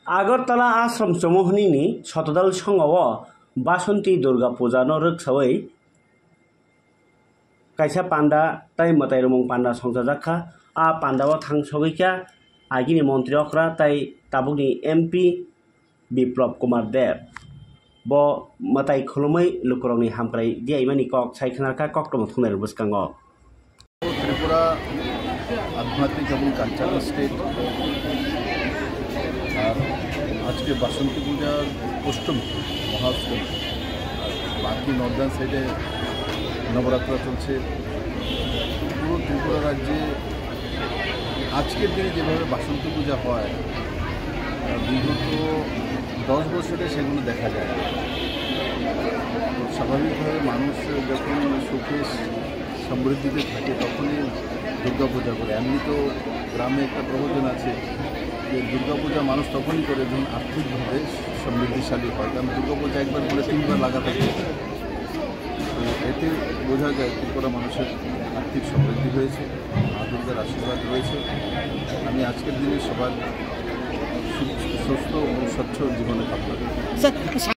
Agartala Ashram চমোহনীनि Shatadal संगव Basanti Durga Puja no rwksawai kaisa panda tai matai rumung panda songjajakha a panda o thangsogeikha agini montri okra tai tabukni MP Biplop Kumar Dev bo matai khulumai lukurokni hamkrai diaimani kok saikhanarkha koktomo thungnai bwskango Tripura आध्यात्मिक এবং cultural state আর আজকে বাসন্তী পূজার অষ্টমী মহাষ্টমী বাকি Northern সাইডে নবরাত্রা চলছে পুরো ত্রিপুরা রাজ্যে আজকের দিনে যেভাবে বাসন্তী পূজা হয় বিগত 10 বছরে সেগুলো দেখা যায় স্বাভাবিকভাবে মানুষ যখন সুখে সমৃদ্ধিতে থাকে তখনই দুর্গাপূজা করে এমনি তো গ্রামে একটা প্রবচন আছে যে দুর্গাপূজা মানুষ তখনই করে যখন আর্থিকভাবে সমৃদ্ধিশালী হয় কারণ দুর্গাপূজা একবার করে 3 বার লাগাতার থাকে তো এতে বোঝা যায় ত্রিপুরা মানুষের আর্থিক সমৃদ্ধি হয়েছে মা দুর্গার আশীর্বাদ রয়েছে আমি আজকের দিনে সবার সুস্থ ও স্বচ্ছ জীবনে কামনা করি।